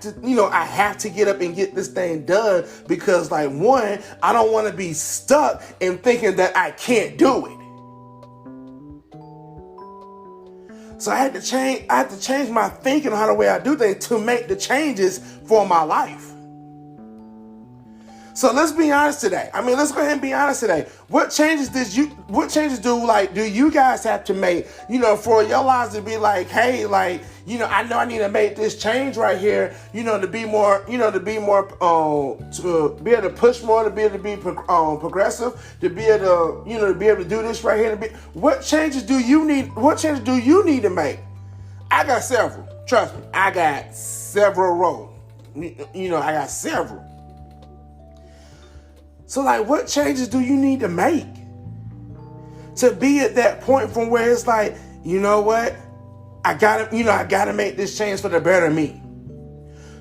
I have to get up and get this thing done because, like, one, I don't want to be stuck in thinking that I can't do it. So I had to change my thinking on how the way I do things to make the changes for my life. So let's be honest today. Let's go ahead and be honest today. What changes do you guys have to make, for your lives to be like, hey, like, I know I need to make this change right here, to be more, to be able to push more, to be able to be progressive, to be able to, to be able to do this right here. What changes do you need to make? I got several. Trust me, I got several roles. I got several. So, like, what changes do you need to make to be at that point from where it's like, you know what? I gotta make this change for the better me.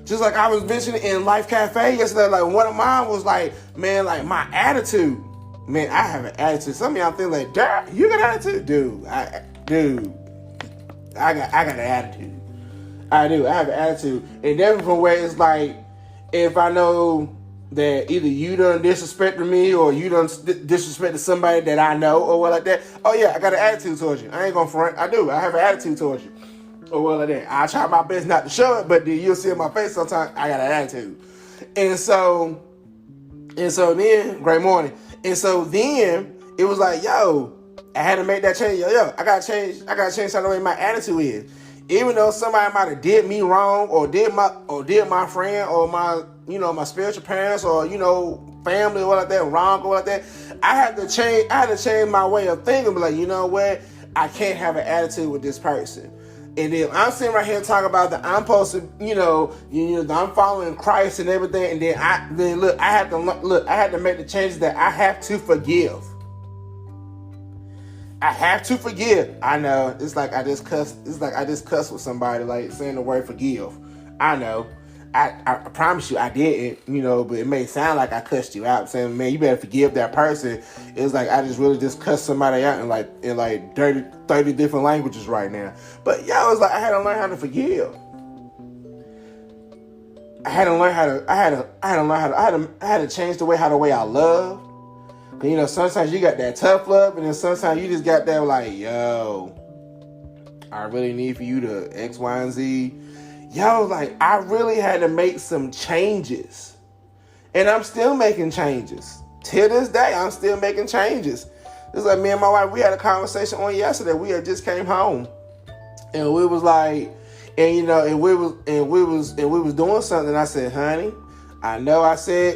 Just like I was mentioning in Life Cafe yesterday, like one of mine was like, man, like my attitude. Man, I have an attitude. Some of y'all think like, Dad, you got an attitude? Dude, I got an attitude. I do. I have an attitude. And then from where it's like, if I know that either you done disrespected me or you done disrespected somebody that I know or what like that. Oh yeah, I got an attitude towards you. I ain't gonna front. I do. I have an attitude towards you. Or what like that. I try my best not to show it, but then you'll see in my face sometimes I got an attitude. And so then, great morning. And so then it was like, yo, I had to make that change. Yo, I gotta change how the way my attitude is. Even though somebody might have did me wrong or did my friend or my my spiritual parents or family or what like that wrong or what like that, I had to change my way of thinking. Be like, you know what, I can't have an attitude with this person. And then I'm sitting right here talking about that I'm supposed to, I'm following Christ and everything. And then I had to make the changes that I have to forgive. I have to forgive. I know. It's like I just cussed. It's like I just cussed with somebody, like saying the word forgive. I know. I promise you I didn't, but it may sound like I cussed you out. I'm saying, man, you better forgive that person. It's like I just cussed somebody out in like 30 different languages right now. But yeah, it was like I had to learn how to forgive. I had to change the way I love. Sometimes you got that tough love, and then sometimes you just got that like, yo, I really need for you to X, Y, and Z. Yo, like, I really had to make some changes. And I'm still making changes. To this day, I'm still making changes. It's like me and my wife, we had a conversation on yesterday. We had just came home. And we was like, and we was doing something. I said, honey,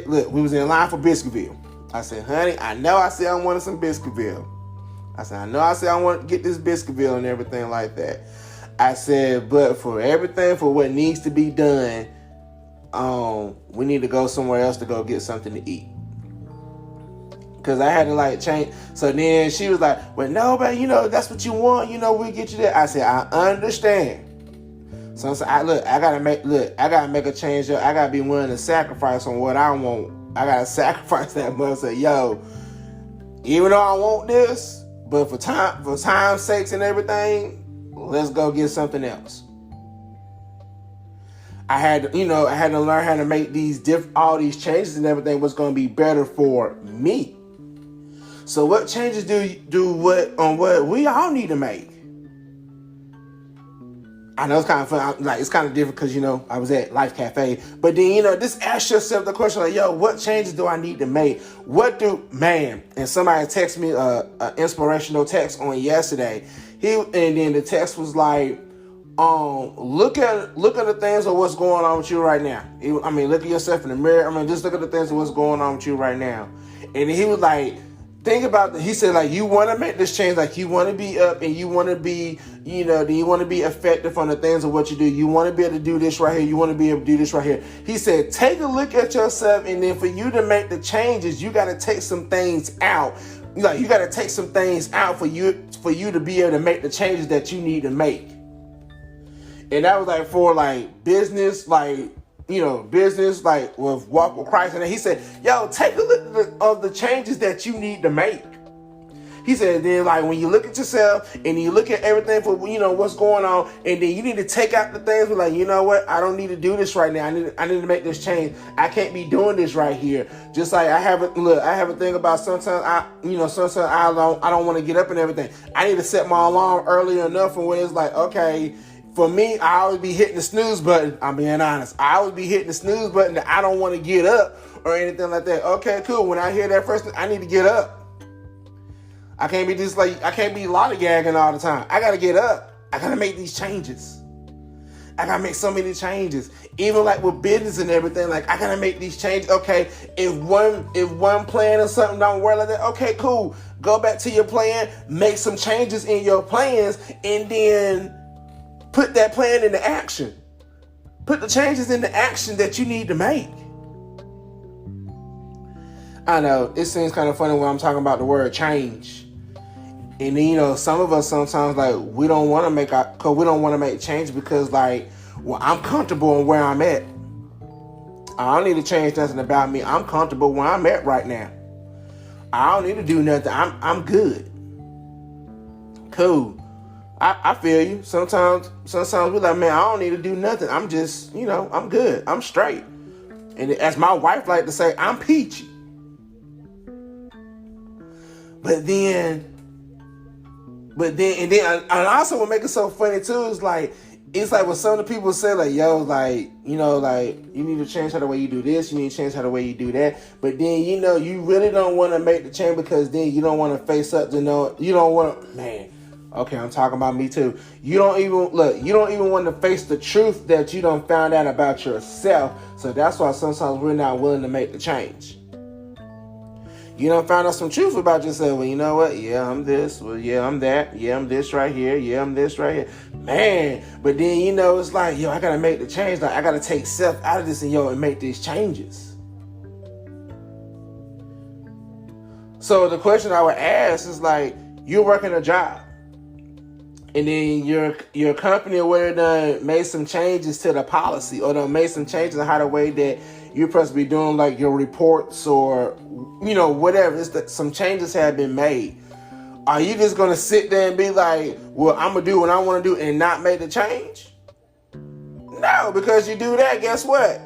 look, we was in line for Biscuitville. I said, honey, I wanted some Biscuitville. I said, I want to get this Biscuitville and everything like that. I said, but for everything, for what needs to be done, we need to go somewhere else to go get something to eat. Because I had to like change. So then she was like, well, no, babe, that's what you want. We get you there. I said, I understand. So I gotta make a change. I gotta be willing to sacrifice on what I want. I gotta sacrifice that much. Say, yo, even though I want this, but for time's sakes and everything, let's go get something else. I had to learn how to make all these changes and everything was going to be better for me. So what changes do what we all need to make? I know it's kind of fun. Like, it's kind of different because, I was at Life Cafe. But then, just ask yourself the question like, yo, what changes do I need to make? And somebody texted me an inspirational text on yesterday. And then the text was like, look at the things of what's going on with you right now. Look at yourself in the mirror. Just look at the things of what's going on with you right now. And he was like, think about he said, like, you want to make this change, like you want to be up and you want to be, you want to be effective on the things of what you do. You want to be able to do this right here. You want to be able to do this right here. He said, take a look at yourself, and then for you to make the changes, you got to take some things out. Like, you got to take some things out for you to be able to make the changes that you need to make. And that was like for like business, like, business, like with Walk with Christ. And then he said, yo, take a look of the changes that you need to make. He said, then like when you look at yourself and you look at everything for, what's going on, and then you need to take out the things like, you know what, I don't need to do this right now. I need to make this change. I can't be doing this right here. Just like I have a thing about sometimes I don't want to get up and everything. I need to set my alarm early enough and where it's like, okay, for me, I always be hitting the snooze button. I'm being honest. I always be hitting the snooze button that I don't want to get up or anything like that. Okay, cool. When I hear that first thing, I need to get up. I can't be lollygagging all the time. I got to get up. I got to make these changes. I got to make so many changes. Even like with business and everything, like I got to make these changes. Okay, if one plan or something don't work like that, okay, cool. Go back to your plan, make some changes in your plans, and then put that plan into action. Put the changes into action that you need to make. I know, it seems kind of funny when I'm talking about the word change. And then, some of us sometimes, like, we don't want to make change because, like, well, I'm comfortable in where I'm at. I don't need to change nothing about me. I'm comfortable where I'm at right now. I don't need to do nothing. I'm good. Cool. I feel you. Sometimes we're like, man, I don't need to do nothing. I'm just, I'm good. I'm straight. And as my wife like to say, I'm peachy. But then, and also what makes it so funny too is like, it's like when some of the people say like, yo, like, like you need to change how the way you do this, you need to change how the way you do that. But then, you really don't want to make the change because then you don't want to face up to you don't want to, man. Okay, I'm talking about me too. You don't even want to face the truth that you done found out about yourself. So that's why sometimes we're not willing to make the change. You done found out some truth about yourself. Well, you know what? Yeah, I'm this. Well, yeah, I'm that. Yeah, I'm this right here. Yeah, I'm this right here. Man, but then, it's like, yo, I got to make the change. Like, I got to take self out of this and make these changes. So the question I would ask is like, you're working a job. And then your company or whatever done made some changes to the policy or done made some changes in how the way that you're supposed to be doing like your reports or, whatever. It's that some changes have been made. Are you just going to sit there and be like, well, I'm going to do what I want to do and not make the change? No, because you do that, guess what?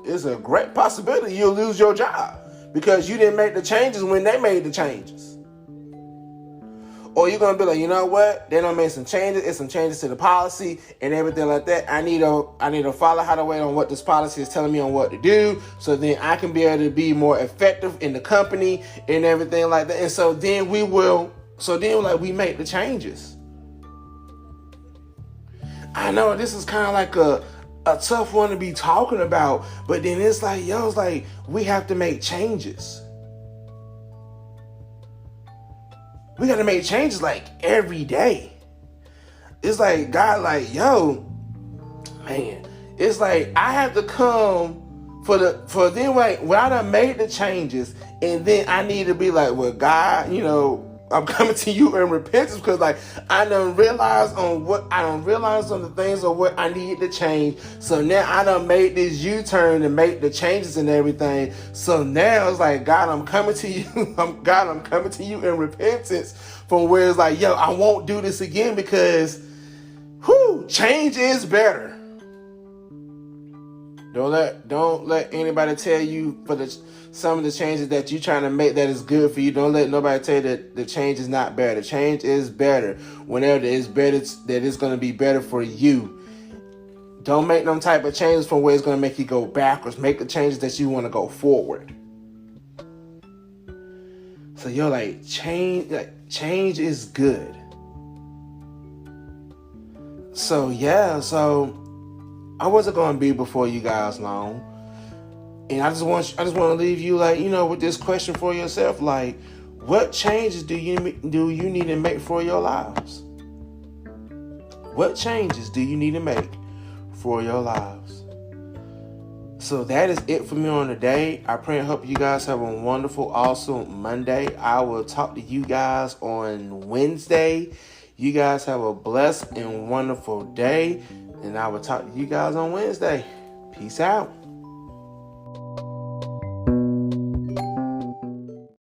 It's a great possibility you'll lose your job because you didn't make the changes when they made the changes. Or you're going to be like, you know what? They done made some changes. It's some changes to the policy and everything like that. I need to follow how to wait on what this policy is telling me on what to do. So then I can be able to be more effective in the company and everything like that. And so then we make the changes. I know this is kind of like a tough one to be talking about. But then it's like, we have to make changes. We got to make changes like every day. It's like, God, like, yo, man, it's like I have to come for then, like, when I done made the changes, and then I need to be like, well, God, I'm coming to you in repentance because, like, I done realized on the things of what I need to change. So now I done made this U-turn to make the changes and everything. So now it's like, God, I'm coming to you. I'm coming to you in repentance from where it's like, yo, I won't do this again because, change is better. Don't let anybody tell you for some of the changes that you're trying to make that is good for you. Don't let nobody tell you that the change is not better. The change is better whenever it's better, that it's going to be better for you. Don't make them type of changes from where it's going to make you go backwards. Make the changes that you want to go forward. So you're like, change is good. So yeah, I wasn't going to be before you guys long. And I just want to leave you like, with this question for yourself, like, what changes do you need to make for your lives? What changes do you need to make for your lives? So that is it for me on the day. I pray and hope you guys have a wonderful, awesome Monday. I will talk to you guys on Wednesday. You guys have a blessed and wonderful day. And I will talk to you guys on Wednesday. Peace out.